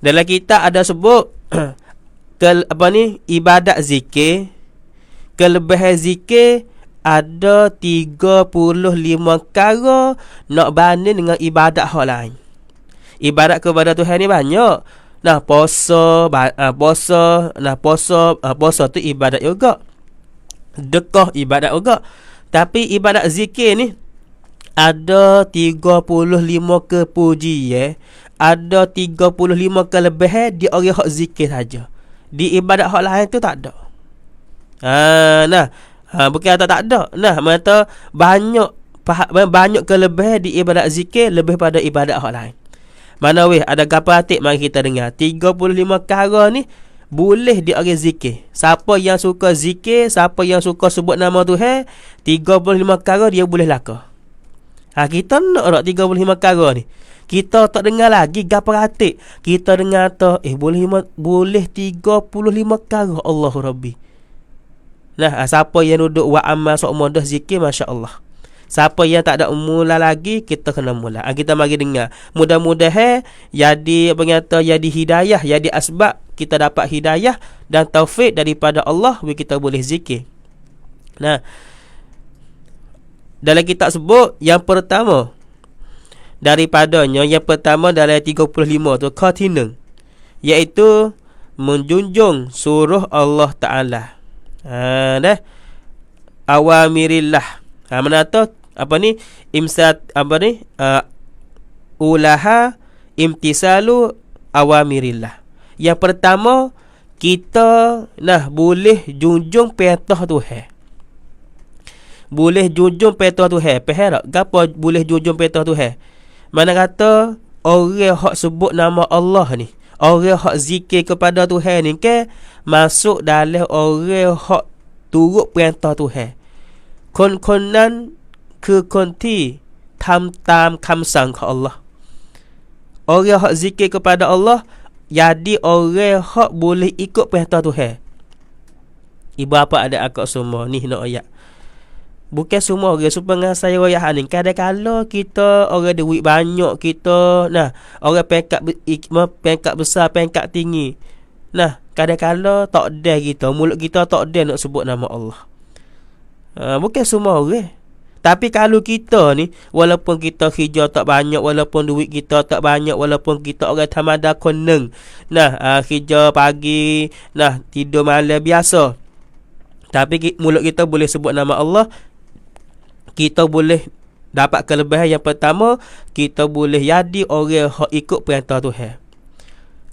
Dalam kitab ada sebut ibadat zikir, kelebihan zikir ada 35 perkara nak banding dengan ibadat hal lain. Ibadat kepada Tuhan ni banyak. Nah, puasa tu ibadat juga. Dekah ibadat juga. Tapi ibadat zikir ni ada 35 kepujian, ada 35 kelebihan di orang hak zikir saja. Di ibadat hak lain tu tak ada. Bukan tak ada. Nah, mata banyak kelebihan di ibadat zikir lebih pada ibadat hak lain. Mana weh ada gapo atik mari kita dengar. 35 perkara ni boleh di orang zikir. Siapa yang suka zikir, siapa yang suka sebut nama Tuhan, 35 perkara dia boleh lakukan. Kita nak 35 perkara ni. Kita tak dengar lagi gapo atik. Kita dengar boleh 35 perkara Allahu Rabbi. Nah, siapa yang duduk wa amal sokmo dah zikir, masya-Allah. Siapa yang tak ada mula lagi, kita kena mula. Kita mari dengar. Mudah-mudahan jadi hidayah, jadi asbab kita dapat hidayah dan taufik daripada Allah, kita boleh zikir. Nah, dalam kitab sebut yang pertama dalam 35 tu khatinun, iaitu menjunjung suruh Allah Taala. Awamirillah. Mana tu ulaha imtisalu awamirillah. Yang pertama, kita boleh junjung perintah Tuhan. Boleh junjung perintah Tuhan. Faham tak? Gapo boleh junjung perintah Tuhan? Mana kata orang hak sebut nama Allah ni, orang hak zikir kepada Tuhan ni ke masuk dalam orang hak turut perintah Tuhan. Kon-konan ke konti tam-tam kamsang ke Allah. Orang hak zikir kepada Allah jadi orang hak boleh ikut perintah Tuhan. Ibu apa ada akak semua ni nak ayat. Bukan semua orang supaya saya ayat ni. Kadang-kadang kita orang duit banyak, kita orang pangkat besar, pangkat tinggi. Kadang-kadang tak ada kita, mulut kita tak ada nak sebut nama Allah. Bukan semua orang. Tapi kalau kita ni, walaupun kita kerja tak banyak, walaupun duit kita tak banyak, walaupun kita orang tamada koneng, kerja pagi, tidur malam biasa, tapi mulut kita boleh sebut nama Allah, kita boleh dapat kelebihan. Yang pertama, kita boleh jadi orang yang ikut perintah Tuhan.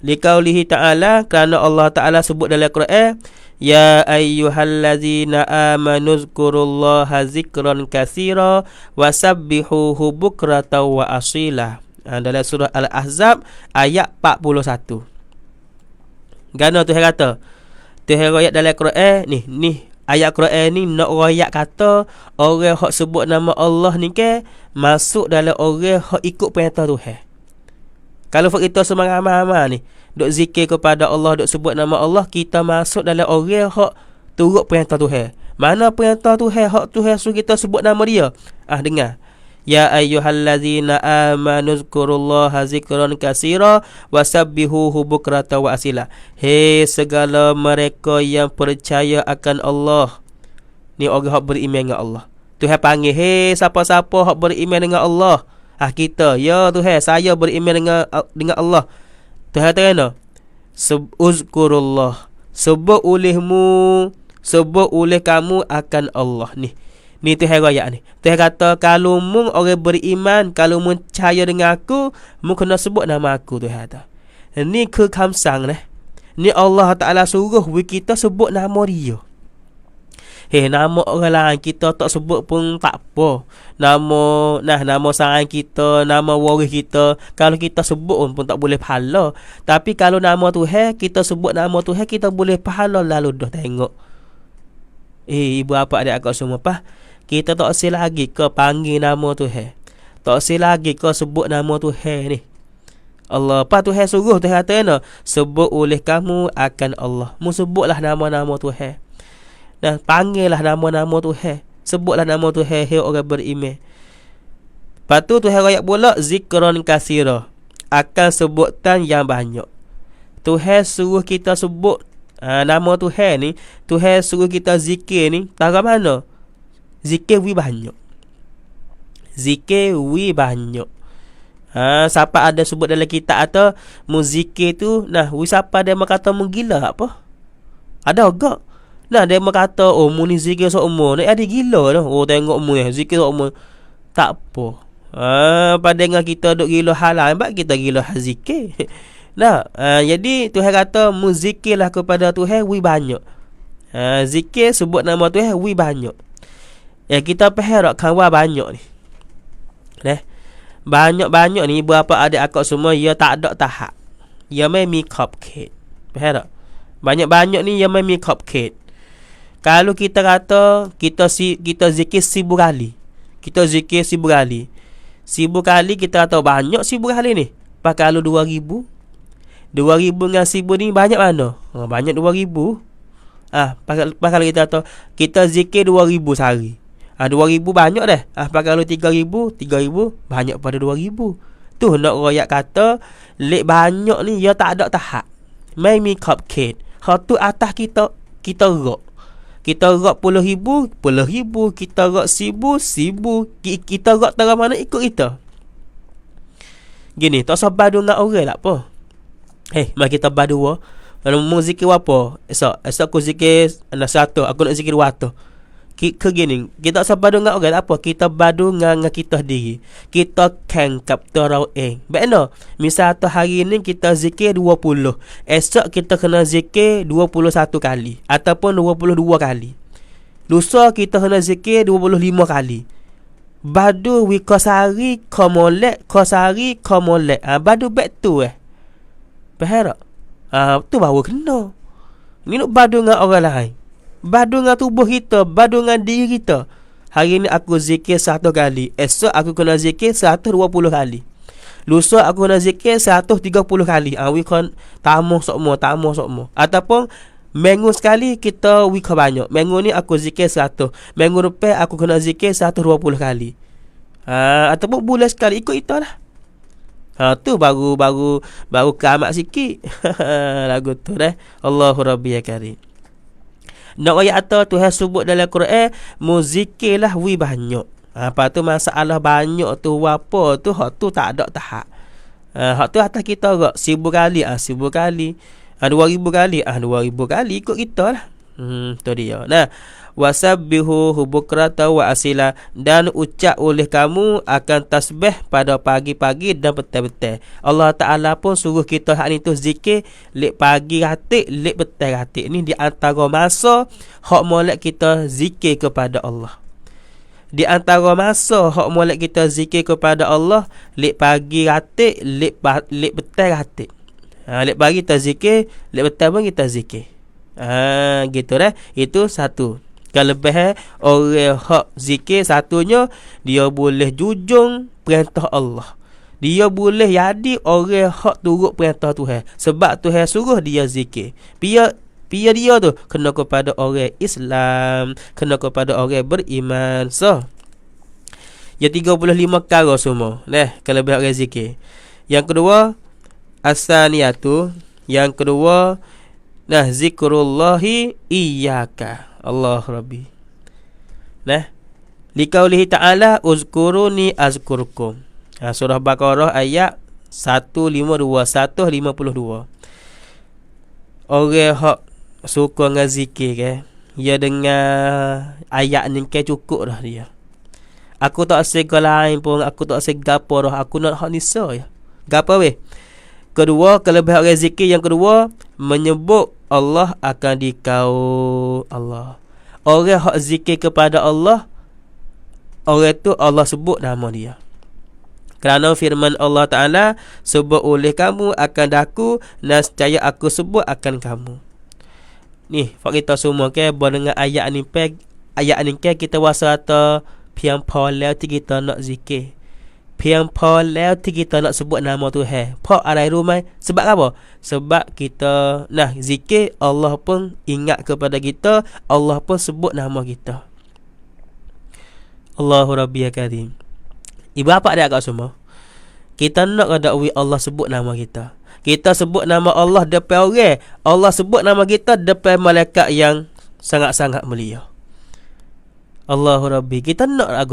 Liqaulihi ta'ala, kerana Allah Ta'ala sebut dalam Quran, ya ayyuhallazina amanu zkurullaha zikran katsira wasabbihuhu bukratan wa asila. Dalam surah Al-Ahzab ayat 41. Gana Tuhan kata, Tuhan royak dalam Quran ni ayat Quran ni nak royak kata orang hak sebut nama Allah ni ke masuk dalam orang hak ikut perintah Tuhan. Kalau kita semangat-semangat ni duk zikir kepada Allah, duk sebut nama Allah, kita masuk dalam orang hak turut perintah Tuhan. Mana perintah Tuhan, hak Tuhan suruh kita sebut nama dia. Dengar. Ya ayyuhallazina amanu zkurullaha zikran katsira wasabbihuhu bukratan wa asila. Hei segala mereka yang percaya akan Allah. Ni orang hak beriman dengan Allah. Tuhan panggil, hei siapa-siapa hak beriman dengan Allah. Kita, ya Tuhan, saya beriman dengan Allah. Tuhan kata, uzkurullah, sebut olehmu, sebut oleh kamu akan Allah. Ni Tuhan ayat ni. Tuhan kata, kalau mu orang beriman, kalau mu percaya dengan aku, mu kena sebut nama aku. Tuhan kata, ni kekamsang ni. Ni Allah Ta'ala suruh kita sebut nama dia. Nama orang lain kita tak sebut pun tak apa. Nama saran kita, nama waris kita, kalau kita sebut pun tak boleh pahala. Tapi kalau nama Tuhan, kita sebut nama Tuhan, kita boleh pahala. Lalu dah tengok. Ibu apa adik akak semua kita tak usah lagi ke panggil nama Tuhan. Tak usah lagi ke sebut nama Tuhan ni. Allah Tuhan suruh, Tuhan kata sebut oleh kamu akan Allah. Mu sebutlah nama-nama Tuhan. Panggillah nama-nama Tuhan. Sebutlah nama Tuhan, hei orang beriman. Lepas tu Tuhan ayat pula zikran katsira, akan sebutan yang banyak. Tuhan suruh kita sebut nama Tuhan ni, Tuhan suruh kita zikir ni, tahu mana? Zikir wi banyak. Zikir wi banyak. Siapa ada sebut dalam kitab atau muzikir tu, nah, wi siapa dia kata menggila apa? Ada agak. Nah, dia kata, oh, mu ni zikir seumur. Ni ada gila dah. Oh, tengok mu ya, zikir seumur. Tak apa. Pada dengan kita duk gila halal, sebab kita gila zikir. Nah, jadi Tuhan kata muzikirlah kepada Tuhan wi banyak. Zikir sebut nama Tuhan wi banyak. Kita faham tak kawan banyak ni. Banyak-banyak ni berapa ada akak semua ia tak ada tahap. Ia main mi cupcake. Faham tak? Banyak-banyak ni ia main mi cupcake. Kalau kita kata kita zikir 1000 kali. Kita zikir 1000 kali. 1000 kali kita kata banyak 1000 kali ni. Pak kalau 2000 dengan 1000 ni banyak mana? Banyak 2000. Kalau kita kata kita zikir 2000 sehari. 2000 banyak dah. Pak kalau 3000 banyak pada 2000. Tu nak royak kata lek banyak ni dia tak ada tahap. Main mi cupcake. Hak tu atas kita rak. Kita rak 10,000, kita rak 1000, kita rak tara mana ikut kita. Gini, tak sabar dengan orang lah apa. Mari kita berdua. Kalau mau zikir apa? Esok aku zikir 100, aku nak zikir 200. Gini, kita tak sabar dengan orang apa. Kita badu dengan kita sendiri. Kita kan kaptor Baiklah, misal tu hari ni kita zikir 20. Esok kita kena zikir 21 kali ataupun 22 kali. Lusa kita kena zikir 25 kali. Badu wikosari komolek, kosari komolek. Badu back tu faham tak? Tu baru kena. Ni nak badu dengan orang lain. Badu dengan tubuh kita, badu dengan diri kita. Hari ni aku zikir 100 kali. Esok aku kena zikir 120 kali. Lusa aku kena zikir 130 kali. Wikon tamu sokmo. Ataupun minggu sekali kita wikon banyak. Minggu ni aku zikir 100. Minggu depan aku kena zikir 120 kali. Ataupun bulan sekali ikut itu lah. Tu baru kiamat sikit. Lagu tu dah. Allahu Rabbi ya Karim. Nak ayat atau Tuhan sebut dalam Quran, muzikirlah wi banyak. Apa tu masalah banyak tu apa tu, hak tu tak ada tahap. Hak tu atas kita agak 1000 kali, 1000 kali, 2000 kali, 2000 kali ikut kita lah. Tu dia. Nah, wasabbihu bukrata wa asila, dan ucap oleh kamu akan tasbih pada pagi-pagi dan petang-petang. Allah Ta'ala pun suruh kita hak ni tu zikir lek pagi ratik, lek petang ratik. Ni di antara masa hak molek kita zikir kepada Allah. Di antara masa hak molek kita zikir kepada Allah, lek pagi ratik, lek petang ratik. Lek pagi kita zikir, lek petang pun kita zikir. Gitu dah. Itu satu. Kelebihan orang hak zikir satunya, dia boleh jujung perintah Allah. Dia boleh jadi orang hak turut perintah Tuhan. Sebab Tuhan suruh dia zikir. Pia dia tu kena kepada orang Islam, kena kepada orang beriman. So, ya 35 perkara semua. Kelebihan orang zikir. Yang kedua, asaniyatu. Yang kedua, zikrullahi iyyaka. Allah Rabbi. Liqaulihi ta'ala uzkuruni azkurkum. Surah Baqarah ayat 152. Orang hak suka dengan zikir dia dengar ayat ni cukup dah dia. Aku tak sega lain pun, aku tak sega apa dah, aku nak hak nisa ya. Gapo weh? Kedua, kelebihan orang zikir yang kedua, menyebut Allah akan dikau Allah. Orang hak zikir kepada Allah, orang tu Allah sebut nama dia. Kerana firman Allah Ta'ala, sebut oleh kamu akan daku, nescaya aku sebut akan kamu. Ni, fak kita semua dengan ayat ni kita wasa atau piang polel kita nak zikir. Piang polel kita nak sebut nama Tuhan. Pak arai rumai. Sebab apa? Sebab kita nah zikir, Allah pun ingat kepada kita, Allah pun sebut nama kita. Allahu Rabbi ya Karim. Ibu apa dia agak semua? Kita nak dakwi Allah sebut nama kita. Kita sebut nama Allah depan orang, Allah sebut nama kita depan malaikat yang sangat-sangat mulia. Allahu Rabbi. Kita nak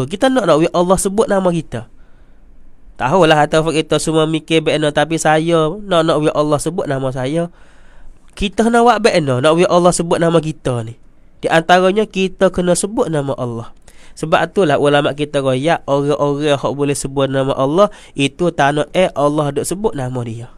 Allah sebut nama kita. Tahulah atau kita semua mikir baikno, tapi saya nak Allah sebut nama saya. Kita nak buat baikno, nak Allah sebut nama kita ni. Di antaranya kita kena sebut nama Allah. Sebab itulah ulama kita royak orang-orang yang boleh sebut nama Allah itu tak nak Allah duk sebut nama dia.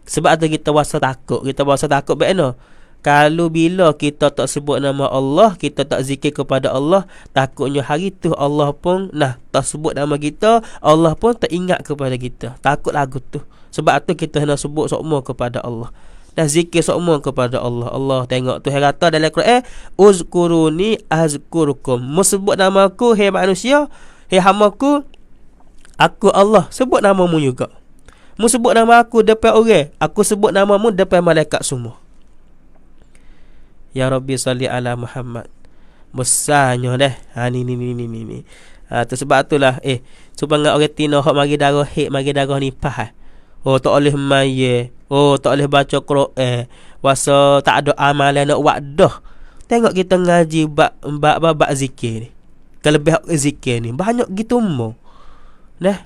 Sebab tu kita rasa takut. Kita rasa takut baikno. Kalau bila kita tak sebut nama Allah, kita tak zikir kepada Allah, takutnya hari tu Allah pun tak sebut nama kita, Allah pun tak ingat kepada kita. Takut lagu tu. Sebab tu kita nak sebut semua kepada Allah. Dan zikir semua kepada Allah. Allah tengok tu kata dalam Quran, uzkuruni azkurukum. Sebut nama aku, hai manusia, hai hamaku, aku Allah sebut namamu juga. Mu sebut nama aku depan orang, aku sebut namamu depan malaikat semua. Ya Rabbi salli ala Muhammad. Besarnya dah. Ni. Tu sebab itulah supaya orang Tino hok mari darah mari darah nipah. Oh tak boleh maye. Oh tak boleh baca Quran. Wasa tak ada amalan nak buat dah. Tengok kita ngaji bab zikir ni. Kelebihan zikir ni banyak gitu mo.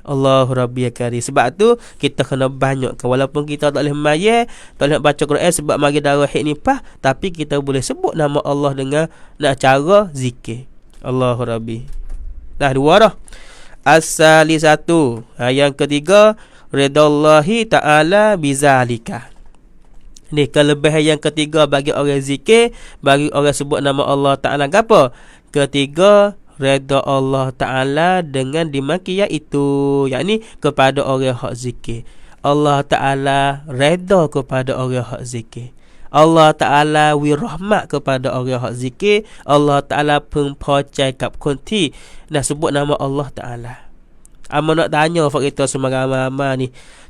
Allahu Rabbi ya Karim. Sebab tu kita kena banyakkan. Walaupun kita tak boleh maye, tak boleh baca Quran sebab mari darah nipah, tapi kita boleh sebut nama Allah dengan cara zikir. Allahu Rabbi. Dua dah. As-salisatu. Yang ketiga, ridallahi ta'ala bizalika. Ni kelebihan yang ketiga bagi orang zikir, bagi orang sebut nama Allah Ta'ala. Apa? Ketiga, redha Allah Ta'ala dengan dimaki iaitu, yakni kepada orang hak zikir. Allah Ta'ala redha kepada orang hak zikir. Allah Ta'ala wirahmat kepada orang hak zikir. Allah Ta'ala pun pocai kap konti. Sebut nama Allah Ta'ala. Ama nak tanya fak kita semua ramai ni,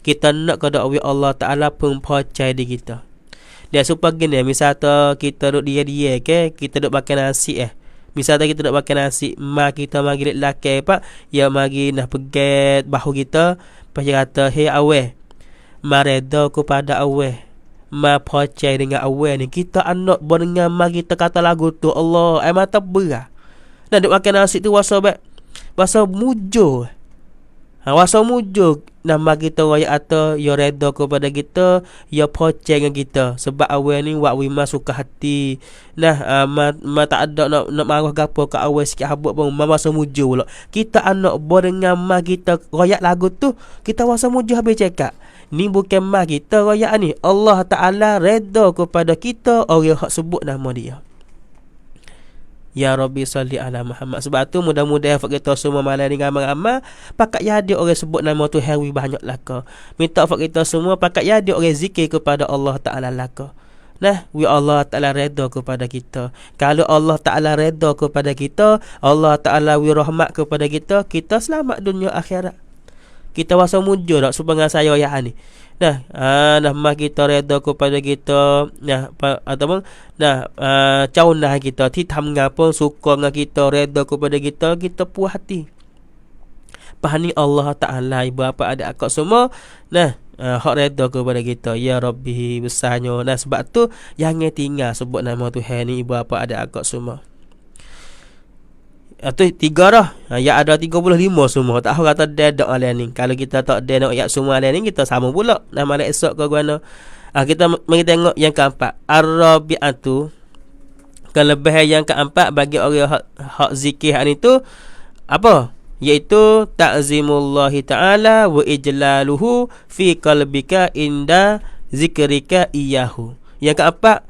kita nak kada Allah Ta'ala pun pocai di kita. Dia supaya gini, misal kita duduk dia ke, kita duduk makan nasi Misalnya kita nak makan nasi, kita mari lelaki pak, ya mari nak pegat bahu kita, pasal kata hey aweh, mareda kepada aweh, ma percaya dengan aweh ni, kita anak berengan mari kita kata lagu tu Allah, mata berah. Nak duk makan nasi tu wasa mujur. Wasa mujur nama kita raya atau ya reda kepada kita, ya percaya dengan kita sebab awal ni wak wima suka hati. Tak ada nak marah gapo ke awal sikit habuk pun masa mujur pula. Kita anak berengan mah kita raya lagu tu, kita wasa mujur habis cakap. Ni bukan mah kita raya ni. Allah Ta'ala reda kepada kita orang hak sebut nama dia. Ya Rabbi salli ala Muhammad. Sebab tu mudah-mudahan kita semua malam ni ramai-ramai pakat ya dia orang sebut nama tu hari banyak laka. Minta kita semua pakat ya dia orang zikir kepada Allah Ta'ala laka. Allah Ta'ala redha kepada kita. Kalau Allah Ta'ala redha kepada kita, Allah Ta'ala wirahmat kepada kita, kita selamat dunia akhirat. Kita wasa mujur tak supaya saya ya ni. Mah kita redha kepada kita, ataupun caunah kita, titam ngapa suka dengan kita, redha kepada kita, kita puas hati. Pahani Allah Ta'ala ibu bapa adik akak semua, hak redha kepada kita. Ya Rabbi besarnya. Sebab tu jangan tinggal sebut nama Tuhan ni ibu bapa adik akak semua. Itu 3 dah. Ya ada 35 semua. Tak tahu kata dedak alian ni. Kalau kita tak dedak ayat semua alian ni, kita sama pula. Malam esok ke guna. Kita mari tengok yang keempat. Ar-rabi'atu. Kelebihan yang keempat bagi orang hak zikir ni tu apa? Iaitu ta'zimullahi ta'ala wa ijlaluhu fi qalbika inda zikrika iyahu. Yang keempat,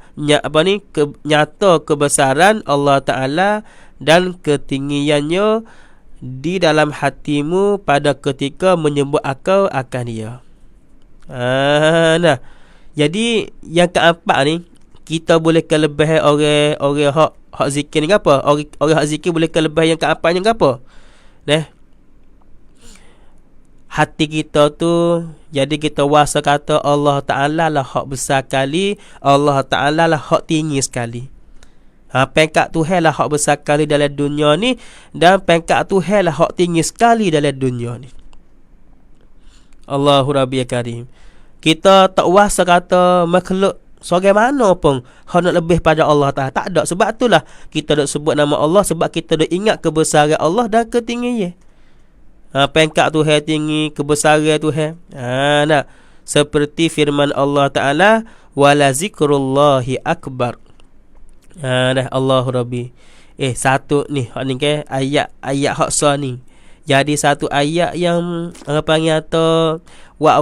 nyata kebesaran Allah Ta'ala dan ketinggiannya di dalam hatimu pada ketika menyebut akal akan dia. Jadi yang keempat ni, kita boleh kelebihan orang hak zikir ni apa? Orang hak zikir boleh kelebihan yang keempat yang apa? Hati kita tu, jadi kita wasa kata Allah Ta'ala lah hak besar kali, Allah Ta'ala lah hak tinggi sekali. Pangkat Tuhan lah hak besar sekali dalam dunia ni, dan pangkat Tuhan lah hak tinggi sekali dalam dunia ni. Allahu Rabbi ya Karim. Kita tak wasa kata makhluk seorang mana pun hak nak lebih pada Allah Ta'ala. Tak ada. Sebab itulah kita dok sebut nama Allah, sebab kita dok ingat kebesaran Allah dan ketinggian. Pengkat Tuhan tinggi, kebesaran Tuhan. Nah, seperti firman Allah Ta'ala, wala zikrullahi akbar. Dah Allahu Rabbi. Satu ni hak ni ke ayat hak sa ni. Jadi satu ayat yang panggil atau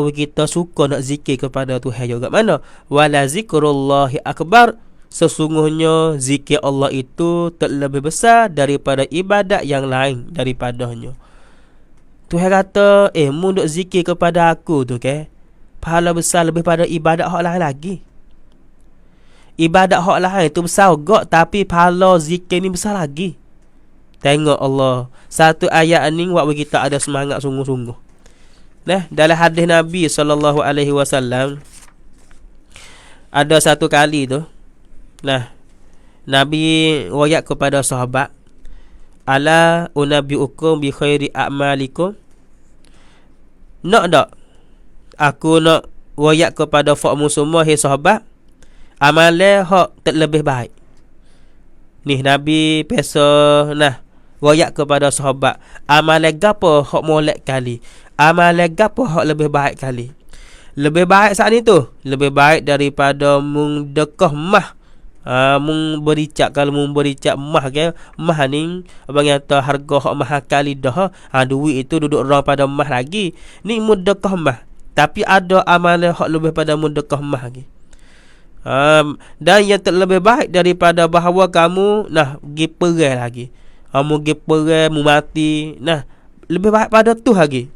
kita suka nak zikir kepada Tuhan juga. Mana? Wala zikrullahi akbar. Sesungguhnya zikir Allah itu terlebih besar daripada ibadat yang lain daripadanya. Tuhan kata, mu duk zikir kepada aku tu ke, pahala besar lebih pada ibadat hak lain lagi. Ibadat hak lain tu besar juga, tapi pahala zikir ni besar lagi. Tengok Allah. Satu ayat ni buat kita ada semangat sungguh-sungguh. Nah, dalam hadis Nabi SAW ada satu kali tu, nah, Nabi wayak kepada sahabat, ala unabbiukum bi khairi a'malikum. Nak tak aku nak wayak kepada fakmu semua, hai sahabat, amalan hak terlebih baik. Ni Nabi pesa wayak kepada sahabat, amalan gapo hak molek kali, amalan gapo hak lebih baik kali. Lebih baik saat ni tu, lebih baik daripada mung dekah mah. Mung bericak, kalau mung bericak mah ke, mah ni abang kata harga hak mahal kali dah. Duit itu duduk orang pada mah lagi. Ni mudakah mah, tapi ada amalan hak lebih pada mudakah mah lagi. Dan yang terlebih baik daripada bahawa kamu pergi perang lagi. Kamu pergi perang, mu mati. Lebih baik pada tu lagi.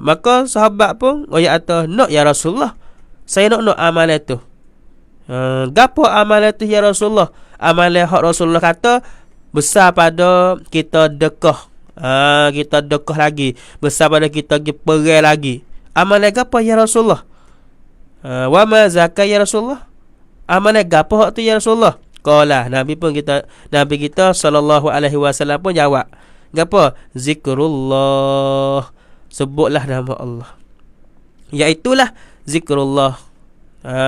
Maka sahabat pun kata, nak ya Rasulullah, saya nak amalan tu. Gapo amalan tu ya Rasulullah? Amalan hak Rasulullah kata besar pada kita dekah. Kita dekah lagi, besar pada kita pergi perang lagi. Amalan gapo ya Rasulullah? Wa ma zakat ya Rasulullah? Amalan gapo hak tu ya Rasulullah? Qala, Nabi kita sallallahu alaihi wasallam pun jawab, gapo? Zikrullah. Sebutlah nama Allah. Iaitulah zikrullah.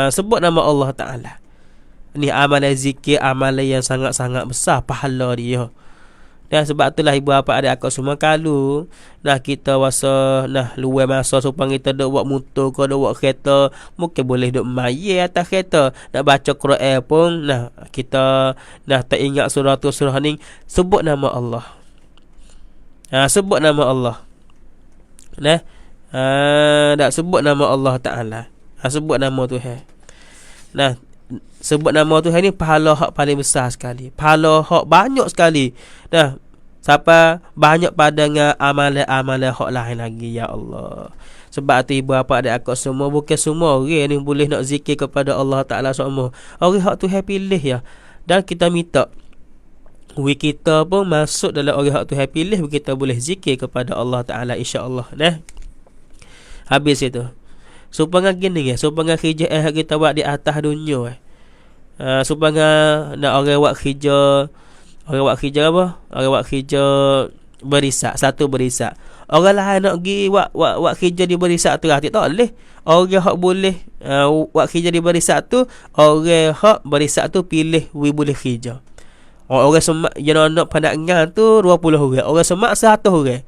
Sebut nama Allah Ta'ala. Ni amalan zikir, amalan yang sangat-sangat besar pahala dia. Dan sebab itulah ibu bapa adik akak semua, kalau kita wasa luar masa supaya kita duk buat motor ke duk buat kereta, mungkin boleh duk mayat atas kereta, nak baca Quran pun kita tak ingat surah tu surah ni, sebut nama Allah. Sebut nama Allah. Tak sebut nama Allah Ta'ala. Sebut nama Tuhan. Sebut nama Tuhan ni pahala hak paling besar sekali. Pahala hak banyak sekali. Siapa banyak pada dengan amalan-amalan hak lain lagi, ya Allah. Sebab tu ibu bapa adik akak semua, bukan semua orang ni boleh nak zikir kepada Allah Ta'ala semua. Orang hak Tuhan pilih ya. Dan kita minta kita pun masuk dalam orang hak Tuhan pilih, kita boleh zikir kepada Allah Ta'ala, insya-Allah. Habis itu. Supaya gini ya, supaya kerja kita buat di atas dunia. Supaya nak orang buat kerja apa? Orang buat kerja berisak, satu berisak. Orang lain nak pergi buat kerja di berisak tu, tak boleh. Orang hak boleh buat kerja di berisak tu, orang hak berisak tu pilih boleh kerja. Orang semak yang nak pandangan tu 20 orang. Orang semak 100 orang.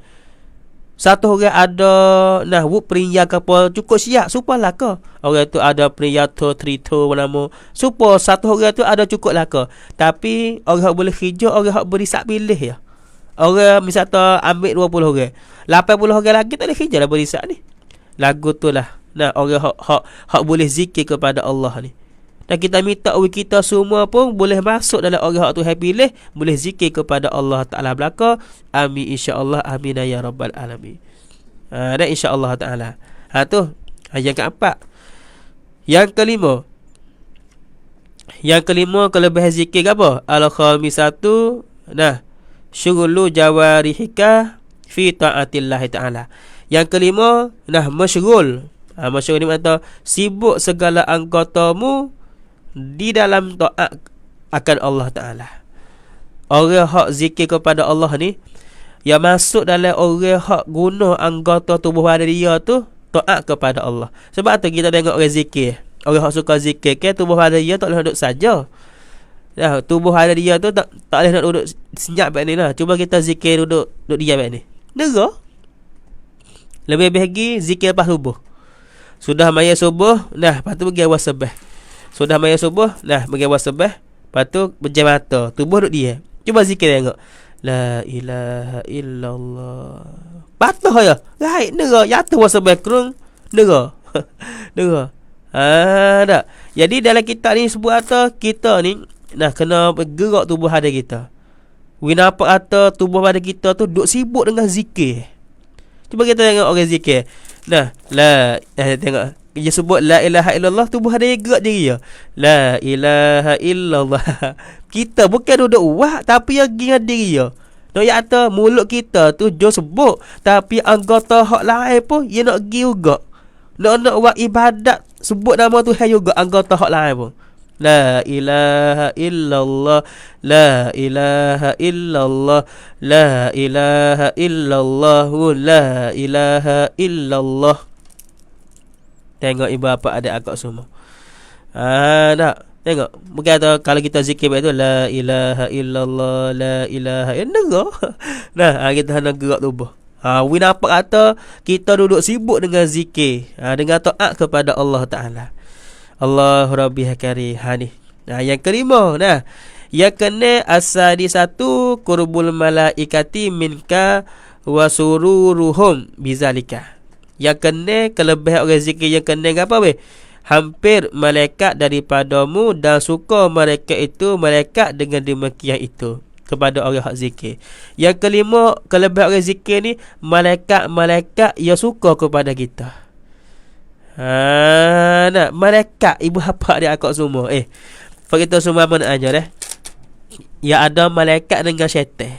Satu orang ada perinja ke apa, cukup siap supalah ke. Orang tu ada perinja tu trito nama. Supaya satu orang tu ada cukup lah ke. Tapi orang hak boleh kerja, orang hak berisak pilih ya. Orang misal tu ambil 20 orang. 80 orang lagi tak boleh kerja lah berisak ni. Lagu tu lah. Orang hak boleh zikir kepada Allah ni. Dan kita minta kita semua pun boleh masuk dalam orang hak Tuhan pilih, boleh zikir kepada Allah Ta'ala belaka. Amin, insya-Allah. Amin ya rabbal alamin. Dan insya-Allah Ta'ala. Tu yang keempat. Yang kelima kelebihan zikir apa? Al-khamisatu syughulu jawarihika fi ta'atillah Ta'ala. Yang kelima masyghul. Masyghul ni makna sibuk segala anggotamu di dalam taat akan Allah Ta'ala. Orang hak zikir kepada Allah ni, yang masuk dalam orang hak guna anggota tubuh badan dia tu, taat kepada Allah. Sebab tu kita tengok orang zikir, orang yang suka zikir ke tubuh badan dia tak boleh duduk saja. Dah, tubuh ada dia tu tak boleh nak duduk senyap baik ni lah. Cuba kita zikir duduk diam baik ni. Nera. Lebih lagi zikir lepas subuh. Sudah maya subuh, nah, lepas tu pergi awal sebah. Sudah maya subuh, nah, pergi awal sebah. Lepas tu pejam mata, tubuh duduk dia. Cuba zikir tengok. La ilaha illallah. Patuh ya. Right, nera. Ya tu awal sebah kerung. Nera. Nera. Tak. Jadi dalam kitab ni sebut kata kita ni nah kena bergerak tubuh badan kita. Winapa kata tubuh badan kita tu duk sibuk dengan zikir. Cuba kita tengok orang zikir. Nah, tengok dia sebut la ilaha illallah, tubuh badan dia gerak diri dia. La ilaha illallah. Kita bukan duduk wah tapi yang dengan diri dia. Nak kata mulut kita tu jo sebut tapi anggota hak lain pun dia nak pergi juga. Nak buat ibadat sebut nama Tuhan juga anggota hak lain pun. La ilaha illallah, la ilaha illallah, la ilaha illallah, la ilaha illallah. Tengok ibu bapa adik akak semua. Tak. Tengok. Bukan kata kalau kita zikir baik tu la ilaha illallah, la ilaha illallah. Nah, kita hendak gerak tubuh. Win apa kata kita duduk sibuk dengan zikir, dengan taat kepada Allah Taala. Allah Rabbi Hakari hani. Yang kelima, yang kena asadi satu qurbul malaikati minka wa sururuhum bizalika. Yang kena kelebihan orang zikir yang kena apa weh? Hampir malaikat daripadamu dan suka mereka itu malaikat dengan demikian itu kepada orang hak zikir. Yang kelima, kelebihan orang zikir ni malaikat yang suka kepada kita. Nak malaikat ibu bapa dia akak semua. Pak kita semua mana aja dah. Ya ada malaikat dengan syaitan.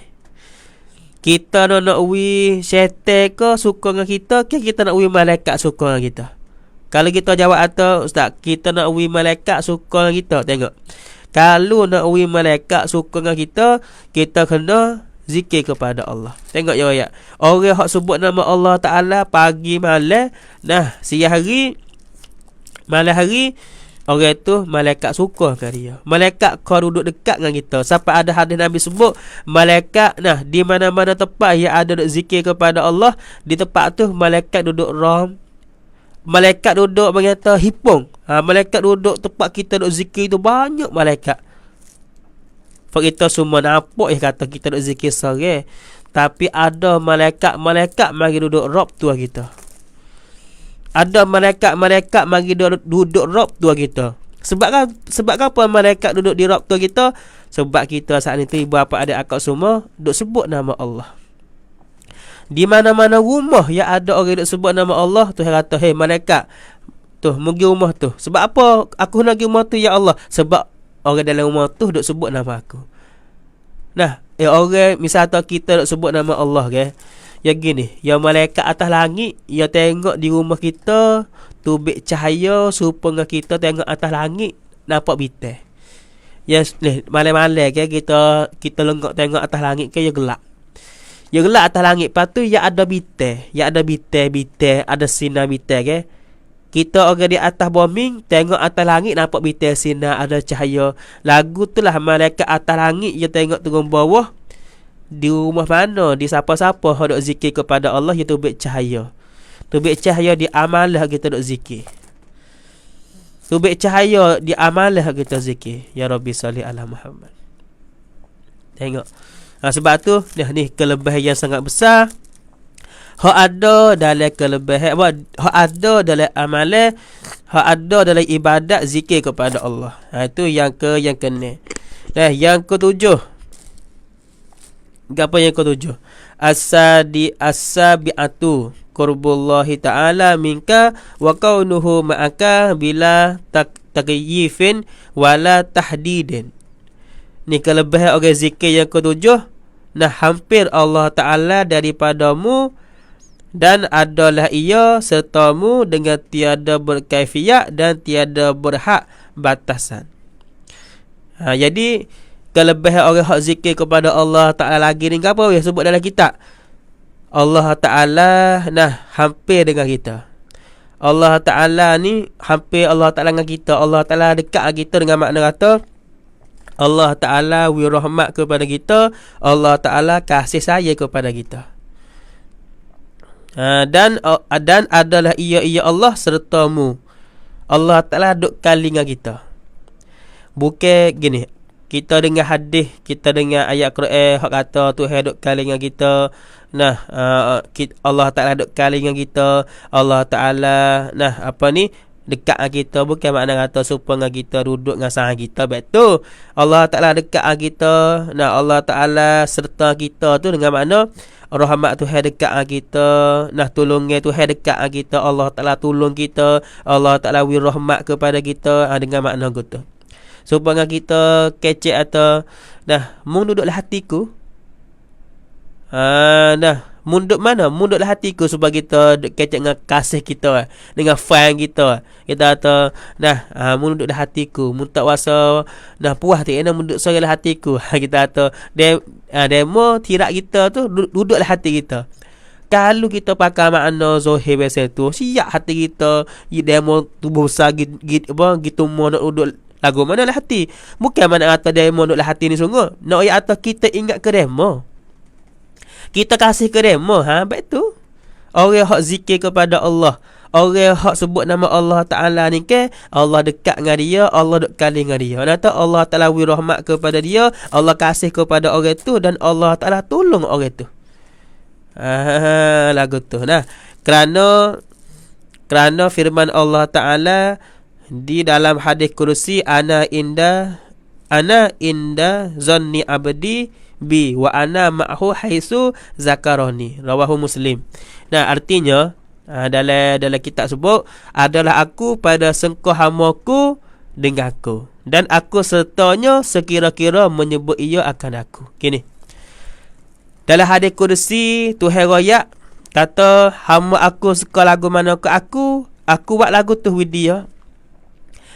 Kita nak uwi syaitan ke suka dengan kita ke kita nak uwi malaikat suka dengan kita? Kalau kita jawab atau ustaz, kita nak uwi malaikat suka dengan kita. Tengok. Kalau nak uwi malaikat suka dengan kita, kita kena zikir kepada Allah. Tengok ya ayat. Orang hak sebut nama Allah Taala pagi malam, siang hari, malam hari, orang tu malaikat suka ke dia. Malaikat kau duduk dekat dengan kita. Sampai ada hadis Nabi sebut, malaikat di mana-mana tempat yang ada duduk zikir kepada Allah, di tempat tu malaikat duduk ram. Malaikat duduk berkata hipung. Malaikat duduk tempat kita duduk zikir tu banyak malaikat. Pak kita semua nampak kata kita duduk zikir sore, tapi ada malaikat mari duduk rob tua kita. Ada malaikat mari duduk rob tua kita. Sebab apa malaikat duduk di rob tua kita? Sebab kita saat itu ibu bapa adik akak semua duduk sebut nama Allah. Di mana-mana rumah yang ada orang duduk sebut nama Allah, Tuhan kata, "Hei malaikat, tuh pergi rumah tu." Sebab apa aku nak pergi rumah tu ya Allah? Sebab orang dalam rumah tu duk sebut nama aku. Orang misal atau kita duk sebut nama Allah ke. Yang gini, yang malaikat atas langit, yang tengok di rumah kita, tubik cahaya supaya kita tengok atas langit nampak bintang. Yang malam-malam ke kita lengkap tengok atas langit ke ya gelap. Ya gelap atas langit, lepas tu ya ada bintang, ada sinar bintang ke. Kita orang di atas bumi tengok atas langit nampak bintang sinar, ada cahaya. Lagu tu lah malaikat atas langit yang tengok turun bawah. Di rumah mana, di siapa-siapa hendak zikir kepada Allah, iaitu tubik cahaya. Tubik cahaya di amalah kita duk zikir. Tubik cahaya di amalah kita zikir. Ya Rabbi salli ala Muhammad. Tengok. Sebab tu ni kelebihan yang sangat besar. Hak ada dalam kelebihan, hak ada dalam amalan, hak ada dalam ibadat zikir kepada Allah. Itu yang kena. Yang ketujuh. Apa yang ketujuh? As-sabi'atu qurbullahi ta'ala minka wa kaunuhu ma'aka bila takyifin wala tahdidin. Ni kelebihan orang zikir yang ketujuh. Hampir Allah Ta'ala daripadamu dan adalah ia sertamu dengan tiada berkaifiat dan tiada berhak batasan. Jadi kelebihan orang hak zikir kepada Allah Ta'ala lagi ni apa sebut dalam kitab? Allah Ta'ala hampir dengan kita. Allah Ta'ala ni hampir Allah Ta'ala dengan kita. Allah Ta'ala dekat dengan kita dengan makna kata Allah Ta'ala wirahmat kepada kita, Allah Ta'ala kasih sayang kepada kita. Dan adalah ia Allah sertamu. Allah Ta'ala duk kali dengan kita. Bukan gini, kita dengar hadis, kita dengar ayat Quran hak kata Tuhan duk kali dengan kita. Nah, Allah Ta'ala duk kali dengan kita. Allah Ta'ala dekat dengan kita, bukan makna kata supaya dengan kita duduk dengan sang kita. Betul, Allah Ta'ala dekat dengan kita. Nah, Allah Ta'ala serta kita tu dengan makna rahmat Tuhan dekat dengan kita. Nah, tolongnya Tuhan dekat dengan kita. Allah Ta'ala tolong kita. Allah Ta'ala wirahmat kepada kita, dengan makna gitu. Supaya dengan kita kecek atau mung duduklah hatiku. Munduk mana? Munduklah hatiku supaya kita kecek dengan kasih kita, dengan fan kita. Kita kata, munduklah hatiku. Mun tak wasa puas tak enak munduk soralah hatiku. Kita kata, demo tirak kita tu duduklah hati kita. Kalau kita pakai makna zahir biasa tu, siap hati kita, demo tubuh besar gitu mau nak duduk lagu mana lah hati. Bukan mana kata demo duduklah hati ni sungguh. Nak ayat atau kita ingat ke demo. Kita kasih ke demo, betul. Orang hak zikir kepada Allah, orang hak sebut nama Allah Ta'ala ni ke, Allah dekat dengan dia, Allah duk kali dengan dia. Nata Allah Ta'ala wirahmat kepada dia, Allah kasih kepada orang tu, dan Allah Ta'ala tolong orang tu. Lagu tu. Kerana firman Allah Ta'ala di dalam hadis kursi, ana inda zanni abdi bi wa ana ma'hu haisu zakaroni, rawahu Muslim. Artinya dalam kitab sebut, adalah aku pada sengkau hamaku dengan aku, dan aku sertanya sekira-kira menyebut ia akan aku. Gini, dalam hadis kursi Tuhan royak kata, hamba aku suka lagu mana ke aku buat lagu tu with dia.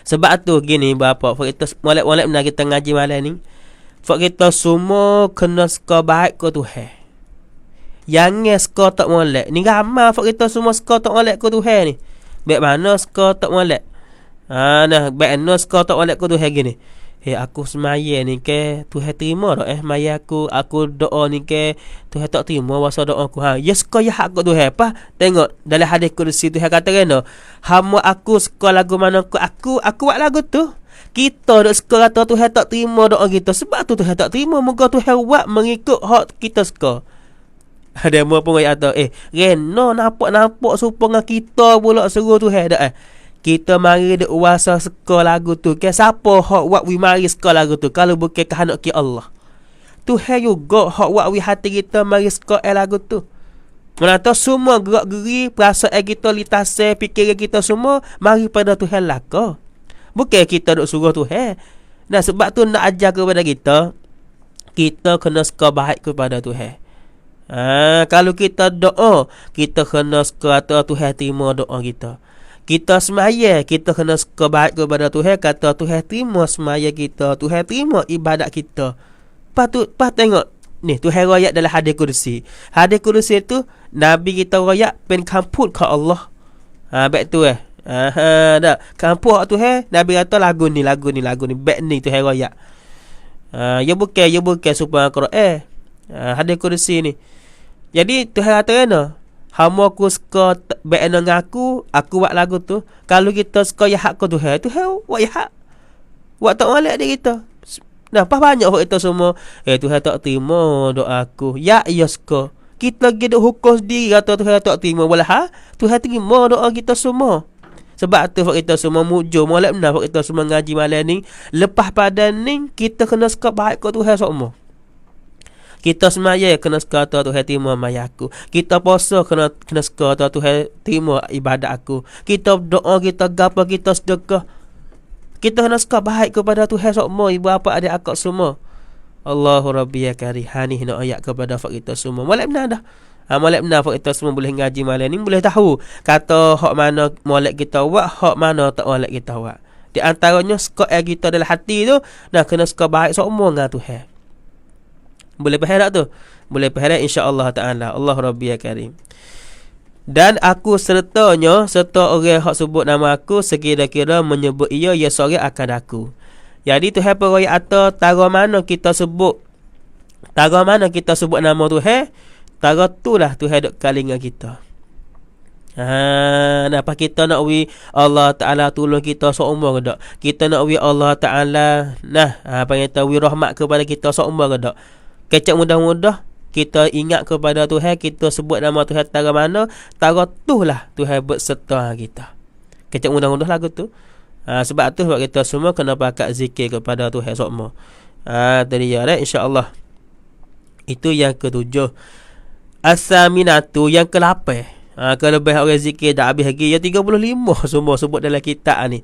Sebab tu gini bapa, kita molek-molek benar kita ngaji malam ni, kita semua kena suka baik ke Tuhan. Yang suka tak molek ni ramai, kita semua suka tak molek ke Tuhan ni. Baik mana suka tak molek? Baik mana suka tak molek ke Tuhan gini. Aku semaya ni ke Tuhan terima tak maya aku doa ni ke Tuhan tak terima wasa doa aku. Ya suka ya hak ke Tuhan. Apa? Tengok dalam hadis kursi Tuhan kata kena, hamba aku suka lagu mana aku buat lagu tu. Kita duk suka kata Tuhan tak terima doa kita, sebab tu Tuhan tak terima. Moga Tuhan buat mengikut hak kita suka. Ada mau pun kata Reno nampak supaya kita pula seru Tuhan dak kita mari duk wasa suka lagu tu ke siapa hak buat we mari suka lagu tu kalau bukan kehendak ki Allah. Tuhan juga hak buat we hati kita mari suka lagu tu. Menata semua gerak-geri perasaan kita, litase fikiran kita semua mari pada Tuhan laka. Bukan kita duk suruh Tuhan. Sebab tu nak ajar kepada kita kena suka baik kepada Tuhan. Kalau kita doa, kita kena suka kata Tuhan terima doa kita. Kita semaya, kita kena suka baik kepada Tuhan, kata Tuhan terima semaya kita, Tuhan terima ibadat kita. Pas tengok ni Tuhan royak dalam hadis kursi. Hadis kursi tu Nabi kita royak pen kamput ke Allah. Baik tu dah kamput Tuhan, Nabi kata lagu ni baik ni Tuhan royak. Ya bukan supaya Quran. Hadis kursi ni. Jadi Tuhan kata kena, hamba aku suka baik dengan aku buat lagu tu. Kalau kita suka ya hak ke Tuhan buat ya hak. Buat tak molek dia kita. Pas banyak orang kita semua Tuhan tak terima doa aku. Ya suka. Kita lagi duk hukum sendiri kata Tuhan tak terima. Walah Tuhan terima doa kita semua. Sebab tu kita semua mujur molek benar kita semua ngaji malam ni. Lepas pada ni kita kena suka baik ke Tuhan semua. Kita semaya kena suka Tuhan terima maya aku. Kita puasa kena suka Tuhan terima ibadat aku. Kita doa, kita gapa, kita sedekah. Kita kena suka baik kepada Tuhan semua, ibu bapa adik akak semua. Allahu Rabbi ya Karim. Ni nak ayat kepada fak kita semua. Molek benar dah. Molek benar fak kita semua boleh ngaji malam ni, boleh tahu kata hak mana molek kita buat, hak mana tak molek kita buat. Di antaranya suka kita dalam hati tu, kena suka baik semua dengan Tuhan. Boleh faham tak tu? Boleh faham insya-Allah taala. Allah Rabbi ya Karim. Dan aku sertanya serta orang hak sebut nama aku sekira-kira menyebut ia ya seorang akan aku. Jadi Tuhan peraya atau tara mana kita sebut nama Tuhan, tara tulah Tuhan duk kali dengan kita. Napa kita nak wi Allah Ta'ala tolong kita seumur ke tak? Kita nak wi Allah Ta'ala panggil tahu rahmat kepada kita seumur ke tak? Kecak mudah-mudah kita ingat kepada Tuhan, kita sebut nama Tuhan tara mana, tara tu lah Tuhan berserta kita. Kecak mudah-mudah lagu tu. Sebab tu sebab kita semua kena pakat zikir kepada Tuhan semua. Tadi ya insya-Allah. Itu yang ketujuh. As-saminatu yang ke-8. Kalau lebih orang zikir dah habis lagi ya 35 semua sebut dalam kitab ni.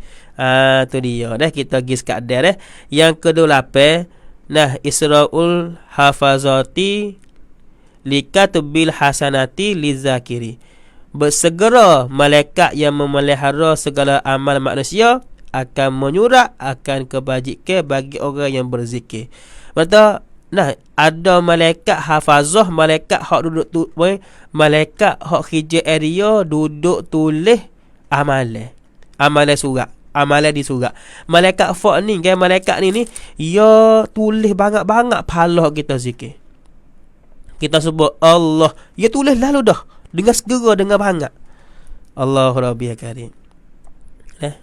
Tu dia kita pergi sekadar Yang ke-8 Isra'ul hafazati likatbil hasanati lizakiri. Bersegera malaikat yang memelihara segala amal manusia akan menyurat akan kebajikan bagi orang yang berzikir. Betul? Ada malaikat hafazah, malaikat hak duduk malaikat hak kerja area duduk tulis amalan surat, amalan di surat. Malaikat fak ni kan, malaikat ni ia tulis banyak-banyak pahala kita zikir. Kita sebut Allah, ia tulis lalu dah dengan segera, dengan banyak. Allahu Rabbi Karim.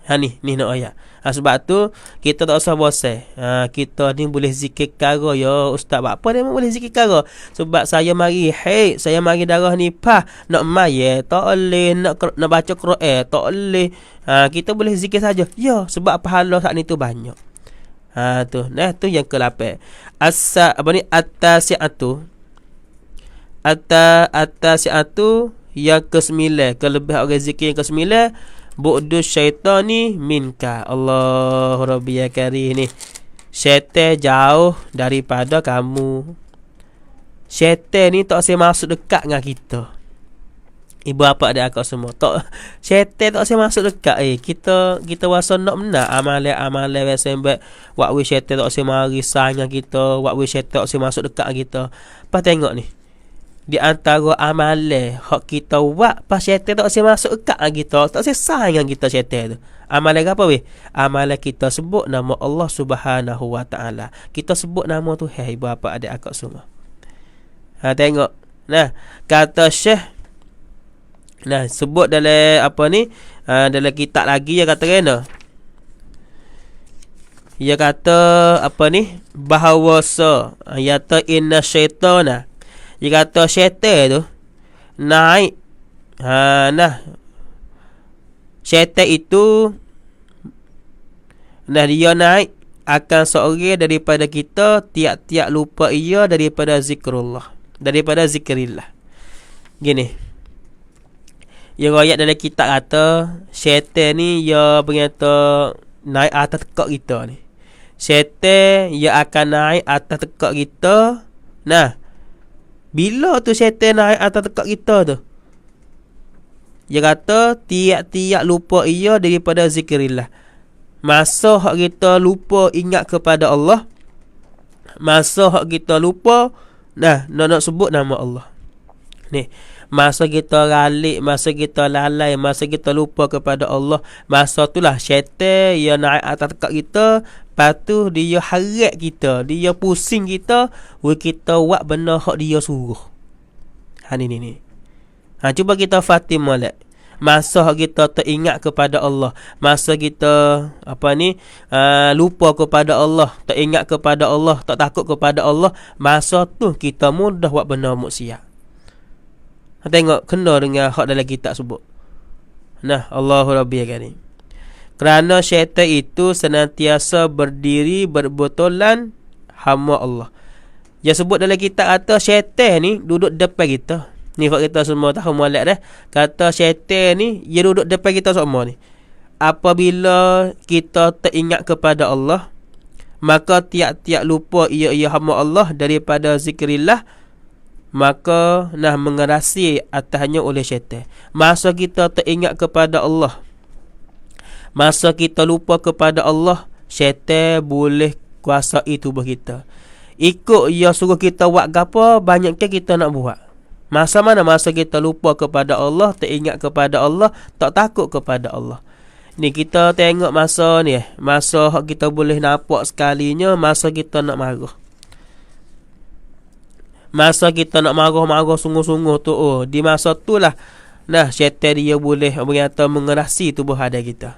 Ni nak ayat. Sebab tu kita tak usah bosan. Kita ni boleh zikir kara ya ustaz. Apa dia boleh zikir kara? Sebab saya mari saya mari darah nifas, nak mai tak boleh, nak baca Quran tak boleh. Kita boleh zikir saja. Ya, sebab pahala saat ni tu banyak. Tu yang ke-8. At-tasi'atu yang ke-9. Kelebih orang zikir yang ke-9, bu'du syaitani minka. Allah Rabbi ya Karim ni. Syaitan jauh daripada kamu. Syaitan ni tak boleh masuk dekat dengan kita. Ibu bapa adik akak semua. Syaitan tak boleh masuk dekat. Kita rasa nak menang amalan sembat. Wakwi syaitan tak boleh mari dengan kita. Wakwi syaitan tak boleh masuk dekat kita. Pas tengok ni. Di antara amalan hak kita buat, pas syaitan tak boleh masuk dekat kita, tak boleh sayang dengan kita syaitan tu. Amalan apa weh? Amalan kita sebut nama Allah Subhanahu Wa Ta'ala. Kita sebut nama Tuhan, ibu bapa adik akak semua. Tengok. Kata Syekh. Sebut dalam dalam kitab lagi dia kata kena. Dia kata bahawa yata inna syaitana. Dia kata syaitan tu naik. Syaitan itu dia naik akan seorang daripada kita tiap-tiap lupa ia daripada zikrullah, daripada zikrillah. Gini. Yang ayat dalam kitab kata syaitan ni dia berkata naik atas tekak kita ni. Syaitan dia akan naik atas tekak kita. Bila tu syaitan naik atas tekak kita tu? Dia kata tiap-tiap lupa ia daripada zikrillah. Masa hak kita lupa ingat kepada Allah, masa hak kita lupa nak sebut nama Allah. Ni, masa kita ralik, masa kita lalai, masa kita lupa kepada Allah, masa itulah syaitan dia naik atas tekak kita. Lepas tu dia harap kita, dia pusing kita, kita buat benda hak dia suruh. Ni. Cuba kita Fatimah lah. Masa kita teringat kepada Allah, masa kita lupa kepada Allah, tak ingat kepada Allah, tak takut kepada Allah, masa tu kita mudah buat benda maksiat. Tengok kena dengan hak dalam kitab sebut. Allahu Rabbi Karim. Kerana syaitan itu senantiasa berdiri berbetulan hamba Allah. Dia sebut dalam kitab kata syaitan ni duduk depan kita. Ni fak kita semua tahu molek dah. Kata syaitan ni dia duduk depan kita semua ni. Apabila kita teringat kepada Allah, maka tiap-tiap lupa ia hamba Allah daripada zikrillah, maka mengerasi atasnya oleh syaitan. Masa kita teringat kepada Allah, masa kita lupa kepada Allah, syaitan boleh kuasai tubuh kita. Ikut ia suruh kita buat gapo, banyaknya kita nak buat. Masa mana? Masa kita lupa kepada Allah, tak ingat kepada Allah, tak takut kepada Allah. Ni kita tengok masa ni, masa kita boleh nampak sekalinya, masa kita nak marah. Masa kita nak marah-marah sungguh-sungguh tu, di masa tu lah, nah, syaitan dia boleh berkata mengerasi tubuh badan kita.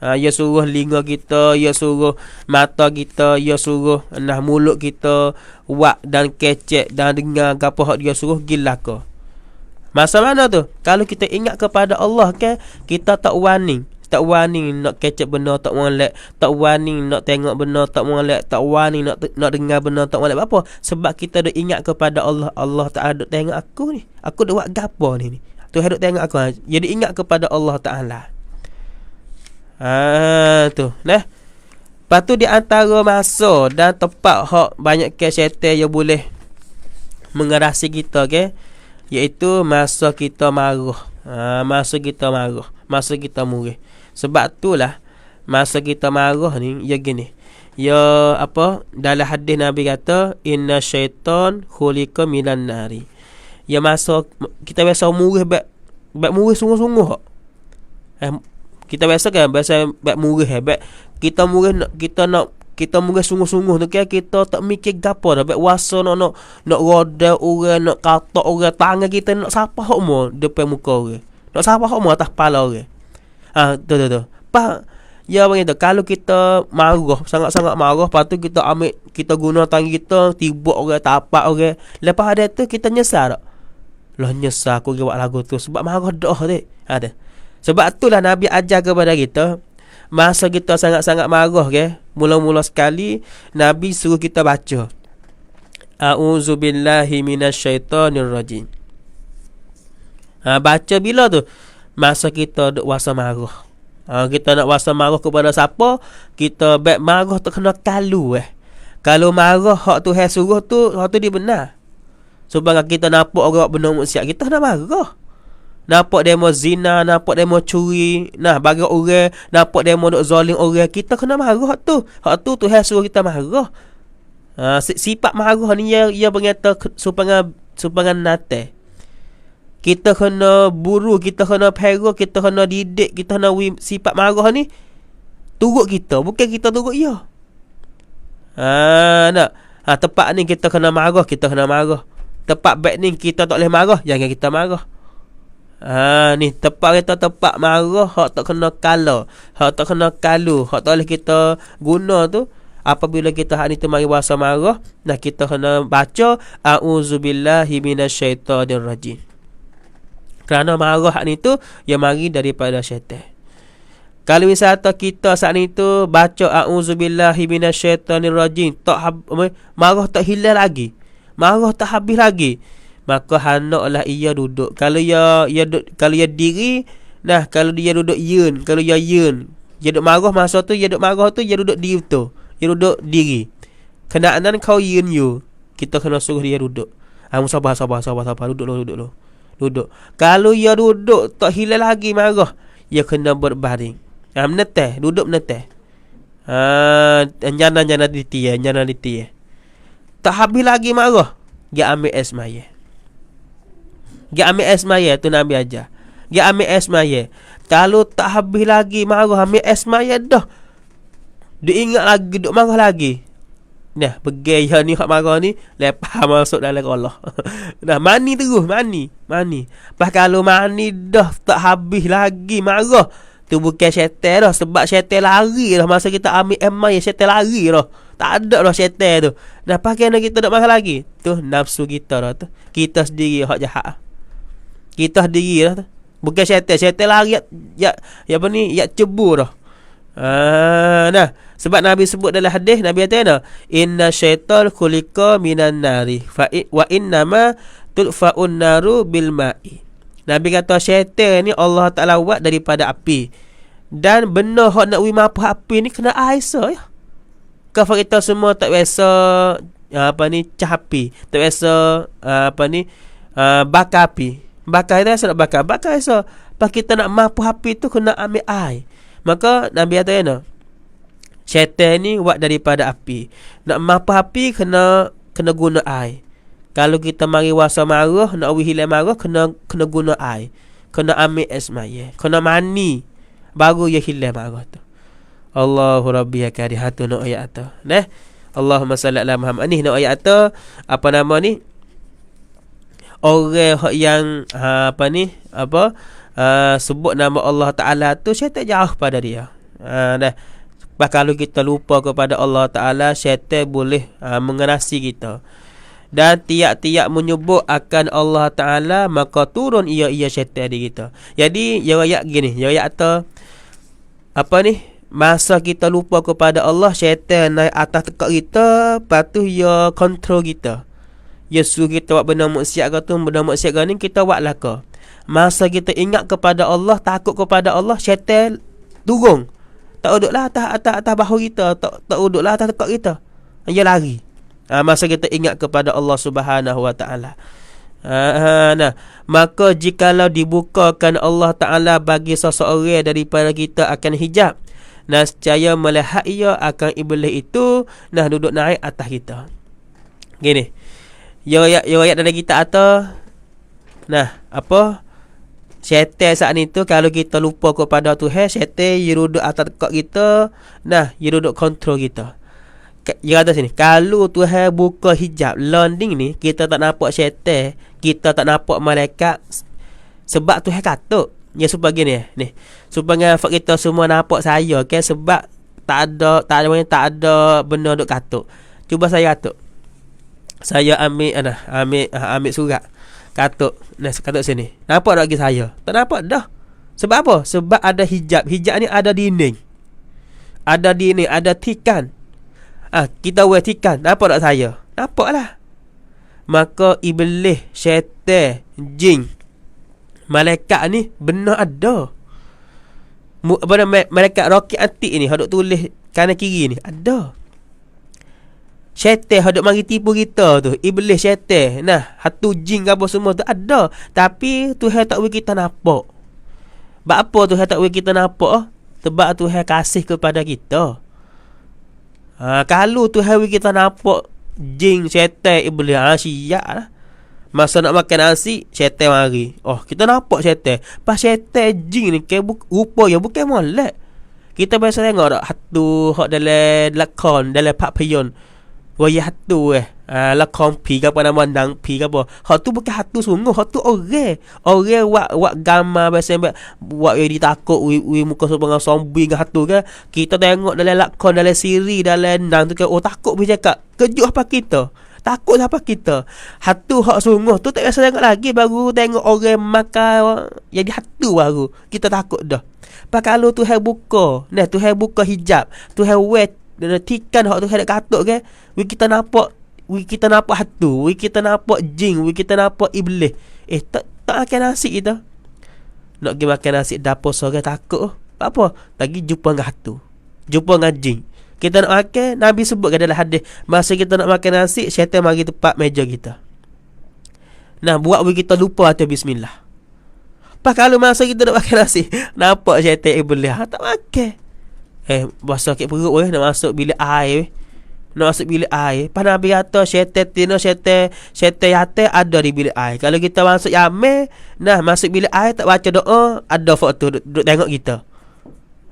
Dia suruh linga kita, dia suruh mata kita, dia suruh mulut kita wak dan kecek dan dengar apa hak dia suruh gila ke. Masa mana tu? Kalau kita ingat kepada Allah kan, kita tak wani nak kecek benda, tak molek, tak wani nak tengok benda, tak molek, tak wani nak dengar benda, tak molek apa? Sebab kita dah ingat kepada Allah. Allah Taala duk tengok aku ni. Aku dah buat gapo ni. Tuhan duk tengok aku. Jadi ingat kepada Allah Taala. Tu. Nah. Lepas tu di antara masa dan tempat hak banyak ke syaitan yang boleh mengerasi kita ke, iaitu masa kita marah. Masa kita marah, masa kita murih. Sebab itulah masa kita marah ni ya gini. Ya apa? Dalam hadis Nabi kata inna syaitan khuliqa minan nari. Ya masa kita biasa murih baik murih sungguh-sungguh. Kita biasa kan baik murih baik kita murih kita murih sungguh-sungguh tu kan, kita tak mikir gapo dah baik wasa nak roda orang, nak katak orang, tangan kita nak sapa hok mo depan muka orang, nak sapa hok mo atas kepala orang. Tu pak ya bang itu. Kalau kita marah, sangat-sangat marah, lepas tu kita ambil, kita guna tangan kita tibuk orang, tapak orang, lepas ada tu kita nyesal tak? Lah nyesal aku buat lagu tu sebab marah dah dek. Ada. Sebab itulah Nabi ajar kepada kita, masa kita sangat-sangat marah ke, mula-mula sekali Nabi suruh kita baca A'udzubillahi minasyaitonirrajim. Baca bila tu? Masa kita duk wasa marah. Kita nak wasa marah kepada siapa? Kita baik marah tak kena kalu Kalau marah hak tu suruh tu, hak tu dia benar. Sebab kita nampak orang benar maksiat, kita kena marah. Nampak demo zina, nampak demo curi, bagi orang, nampak demo duk zalim orang, kita kena marah tu. Hak tu Tuhan suruh kita marah. Sifat marah ni ia berkata supaya nate. Kita kena buru, kita kena pera, kita kena didik, kita kena sifat marah ni turut kita, bukan kita turut dia. Tempat ni kita kena marah, kita kena marah. Tempat baik ni kita tak boleh marah, jangan kita marah. Ni tempat kita tempat marah, hak tak kena kala, hak tak kena kalu, hak tak boleh kita guna tu. Apabila kita hak ni tu mari bahasa marah, kita kena baca A'udzubillahi minasyaitonirrajim. Kerana marah hak ni tu yang mari daripada syaitan. Kalau misalnya kita saat ni tu baca A'udzubillahi minasyaitonirrajim, marah tak hilang lagi, marah tak habis lagi, maka hendaklah ia duduk. Kalau ia diri, kalau dia duduk yun, kalau ia yun, dia duduk marah masa tu, dia duduk marah tu, dia duduk diri tu, dia duduk diri. Kenaan kau yun you, kita kena suruh dia duduk. Sabar, duduk. Kalau ia duduk tak hilang lagi marah, ia kena berbaring. Duduk meneteh. Nyana ditia. Tak habis lagi marah, dia ambil es maya. Dia ambil es maya tu Nabi ajar. Dia ambil es maya. Kalau tak habis lagi marah, ambil es maya dah. Dia ingat lagi, duk marah lagi. Pergi ni hak marah ni, lepas masuk dalam Allah. Mani terus, mani. Lepas kalau mani dah tak habis lagi marah, tu bukan syaitan dah. Sebab syaitan lari dah. Masa kita ambil es maya, syaitan lari dah. Tak ada dah syaitan tu. Pakai nak kita nak marah lagi, tu nafsu kita dah tu. Kita sendiri hak jahat. Kita sendiri dah tu. Bukan syaitan. Syaitan lari ya cebur dah. Sebab Nabi sebut dalam hadis, Nabi kata inna syaitan khuliqa minan nari wa innama tulfa'un naru bil ma'i. Nabi kata syaitan ni Allah Ta'ala buat daripada api, dan benda hak nak wimapah api ni kena air ya. Kau kita semua tak biasa cah api, tak biasa bakar api. Bakar itu nak bakar so. Pas kita nak mapah api tu kena ambil air. Maka Nabi kata syaitan ni buat daripada api. Nak mapah api kena guna air. Kalau kita mari wasa marah, nak hilang marah, kena guna air. Kena ambil es maya. Kena mani. Baru ia hilang marah tu. Allahu Rabbi ya kari hatu nak ayat tu. Nah. Allahumma salli ala Muhammad. Ni nak ayat tu. Apa nama ni? Orang yang sebut nama Allah Ta'ala tu, syaitan jauh pada dia. Dah. Kalau kita lupa kepada Allah Ta'ala, syaitan boleh mengenasi kita. Dan tiap-tiap menyebut akan Allah Ta'ala, maka turun ia syaitan di kita. Jadi dia ayat gini, dia ayat tu masa kita lupa kepada Allah, syaitan naik atas tekak kita, lepas tu dia kontrol kita. Dia suruh kita buat benda maksiat ke tu, benda maksiat ke ni, kita buat lah ke. Masa kita ingat kepada Allah, takut kepada Allah, syaitan turun. Tak duduklah atas bahu kita, tak duduklah atas tekak kita. Dia lari. Masa kita ingat kepada Allah Subhanahu Wa Ta'ala. Nah, maka jikalau dibukakan Allah Ta'ala bagi seseorang daripada kita akan hijab, nescaya melihat ia akan iblis itu duduk naik atas kita. Gini. Ya ayat dalam kita atau syaitan saat ni tu, kalau kita lupa kepada Tuhan, syaitan dia duduk atas tekak kita, dia duduk kontrol kita. Dia kata sini, kalau Tuhan buka hijab landing ni, kita tak nampak syaitan, kita tak nampak malaikat, sebab Tuhan katuk. Ya supaya gini ni, supaya kita semua nampak saya, kan, sebab tak ada benda duk katuk. Cuba saya katuk. Saya ambil surat katuk. Katuk sini. Nampak tak lagi saya? Tak nampak dah. Sebab apa? Sebab ada hijab. Hijab ni ada dinding. Ada dinding, ada tikan. Kita buat tikan. Nampak tak saya? Nampak lah. Maka iblis, syaitan, jin, malaikat ni benar ada. Malaikat roket antik ni, haduk tulis kanan kiri ni, ada. Syaitan haduk mari tipu kita tu, iblis, syaitan, hatu jin apa semua tu ada. Tapi Tuhan tak bagi kita nampak. Sebab apa Tuhan tak bagi kita nampak? Sebab Tuhan kasih kepada kita. Kalau Tuhan bagi kita nampak jin, syaitan, iblis, siap lah. Masa nak makan nasi, syaitan mari. Kita nampak syaitan. Pas syaitan jin ni rupa dia bukan molek. Kita biasa tengok tak hatu hak dalam lakon, dalam papion. Wayah hatu lakon pi ke apa nama ndang pi ke apa. Hak tu bukan hatu sungguh, hak tu orang. Orang buat gambar biasa buat dia ditakut muka seorang zombie ke hatu ke. Kita tengok dalam lakon, dalam siri, dalam ndang tu kan, takut boleh cakap. Kejut apa kita? Takut apa kita? Hatu hak sungguh tu tak biasa tengok lagi, baru tengok orang makan jadi hatu baru kita takut dah. Pak kalau Tuhan buka, Tuhan buka hijab, Tuhan wet tikan hak Tuhan nak katuk ke, kita nampak hatu, kita nampak jin, kita nampak iblis. Tak makan nasi kita. Nak pergi makan nasi dapur sore takut. Apa? Lagi jumpa dengan hatu, jumpa dengan jin. Kita nak makan, Nabi sebutkan dalam hadis, masa kita nak makan nasi, syaitan mari tepat meja kita. Buat kita lupa atas bismillah. Pas kalau masa kita nak makan nasi, nampak syaitan iblis, tak makan. Bahasa sakit perut nak masuk bilik air. Nak masuk bilik air. Pas Nabi kata syaitan yate ada di bilik air. Kalau kita masuk yamen, masuk bilik air tak baca doa, ada foto duduk tengok kita.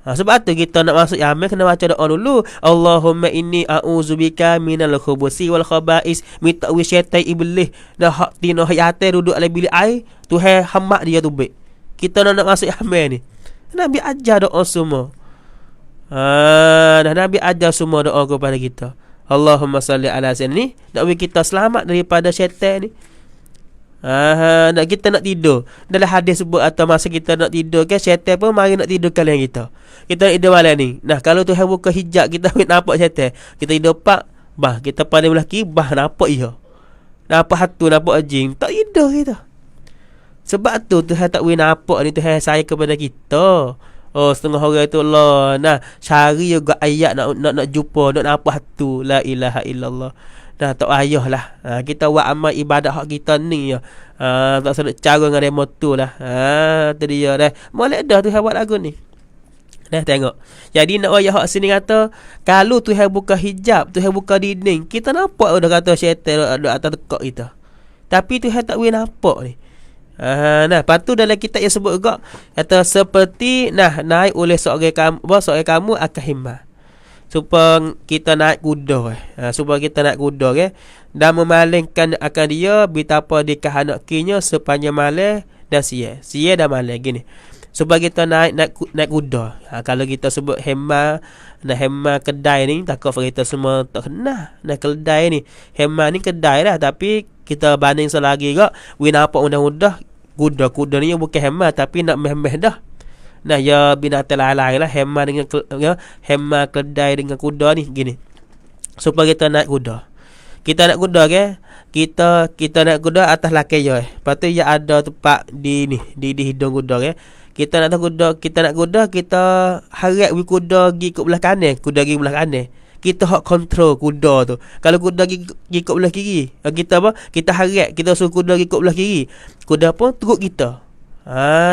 Sebab tu kita nak masuk yamen kena baca doa dulu. Allahumma inni a'udzubika minal khubusi wal khaba'is. Minta syaitan iblis dah hak tino yate duduk dalam bilik air, Tuhan hamak dia tu baik. Kita nak masuk yamen ni, Nabi ajar doa semua. Nabi ajar semua doa kepada kita. Allahumma salli ala sayyidina ni, nak bagi kita selamat daripada syaitan ni. Nak kita nak tidur, dalam hadis sebut atau masa kita nak tidur kan, syaitan pun mari nak tidur kalian kita. Kita nak tidur malam ni. Kalau Tuhan buka hijab, kita nampak syaitan, kita tidur pak, kita pandai belah kiri, nampak ia. Nampak hatu, nampak jin, tak tidur kita. Sebab tu Tuhan tak boleh nampak ni, Tuhan sayang kepada kita. Setengah orang tu Allah cari juga ayat nak jumpa, nak nampak hatu, la ilaha illallah. Tak payahlah. Kita buat amal ibadat hak kita ni ya. Tak sedap cara dengan demo tu lah. Tu dia dah. Molek dah Tuhan buat lagu ni. Tengok. Jadi nak ayat hak sini kata, kalau Tuhan buka hijab, Tuhan buka dinding, kita nampak dah kata syaitan ada atas tekak kita. Tapi Tuhan tak boleh nampak ni. Nah, lepas tu dalam kitab yang sebut juga kata seperti naik oleh seorang kamu akan himmah. Supaya kita naik kuda supaya kita naik kuda dan memalingkan akan dia betapa di kahanakinya sepanjang malam dan sia dan malam gini. Supaya kita naik kuda. Kalau kita sebut hema kedai ni, takut kita semua tak kenal. Kedai ni, hema ni kedai lah, tapi kita banding selagi juga we nampak mudah-mudah kuda ni bukan hema tapi nak meh-meh dah. Ya binatang lain-lain lah, hema kedai dengan kuda ni gini. Supaya kita naik kuda. Kita naik kuda kita naik kuda atas laki ya. Lepas tu ya ada tempat di hidung kuda Kita nak kuda, kita harap kuda pergi ke belah kanan, kuda pergi belah kanan. Kita hak kontrol kuda tu. Kalau kuda pergi ke belah kiri, kita harap kita suruh kuda pergi ke belah kiri. Kuda pun turut kita.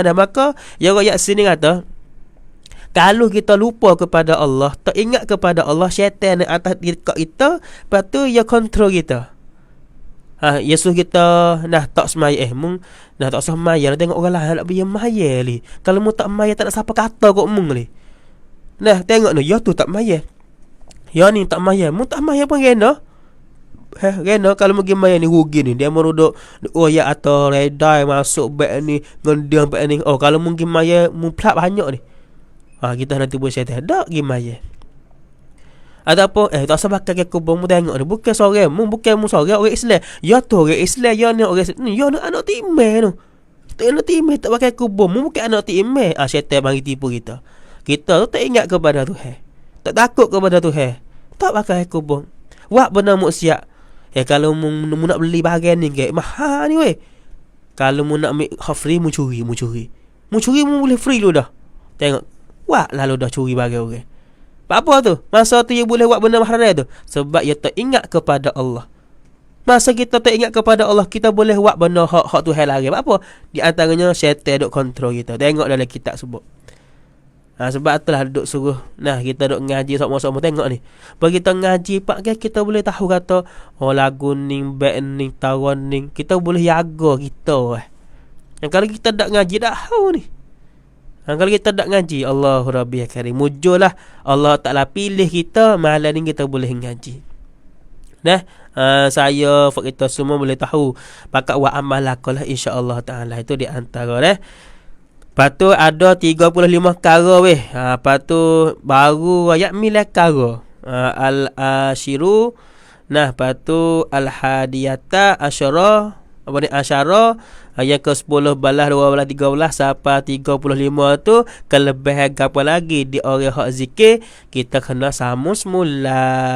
Dan maka ya ayat sini kata, kalau kita lupa kepada Allah, tak ingat kepada Allah, syaitan yang atas dekat kita, lepas tu ia kontrol kita. Yesus kita tak semaya tak semaya, tengok orang lain nak pergi maya li. Kalau mu tak maya tak ada siapa kata kok mung li. Tengok ya tu tak maya. Ya ni tak maya, mu tak maya pun gena. Gena kalau pergi maya ni rugi ni. Dia mau duduk ya atau redai masuk beg ni, ngendiang beg ni. Kalau mungkin maya mu plak banyak ni. Kita nanti buat syaitan dak pergi maya. Ataupun tak usah pakai kubur mu tengok ni, bukan seorang mu, bukan mu seorang orang Islam. Ya tu orang Islam, ya ni orang Islam. Ya ni anak timeh tu. Tak anak timeh tak pakai kubur mu, bukan anak timeh. Syaitan mari tipu kita. Kita tu tak ingat kepada Tuhan. Tak takut kepada Tuhan. Tak pakai kubur. Wak benar maksiat. Kalau mu nak beli bahagian ni mahal ni weh. Kalau mu nak free mu curi. Mu curi mu boleh free lu dah. Tengok. Wak lalu dah curi bahagian orang. Apa tu? Masa tu dia boleh buat benda mahram tu. Sebab dia tak ingat kepada Allah. Masa kita tak ingat kepada Allah, kita boleh buat benda hak Tuhan lagi. Apa? Di antaranya syaitan duk kontrol kita. Tengok dalam kitab sebut. Sebab itulah duk suruh kita duk ngaji sama-sama. Tengok ni. Bagi kita ngaji pak kita boleh tahu kata lagu ni, band ni, taron ni, kita boleh jaga kita. Kalau kita tak ngaji dah tahu ni. Kalau kita tak ngaji, Allahu Rabbi Karim, mujurlah Allah Ta'ala pilih kita, malam ni kita boleh ngaji. Saya kita semua boleh tahu pakat wa amal lakulah insya-Allah Ta'ala. Itu di antara Lepas tu ada 35 kara weh. Lepas tu baru ayat milah kara. Al-ashiru. Lepas tu al-hadiyata asyara. Apa ni asyara, ayat ke 10, 12, 12, 13 sampai 35 tu kelebihan apa lagi di orang hak zikir, kita kena sambung semula.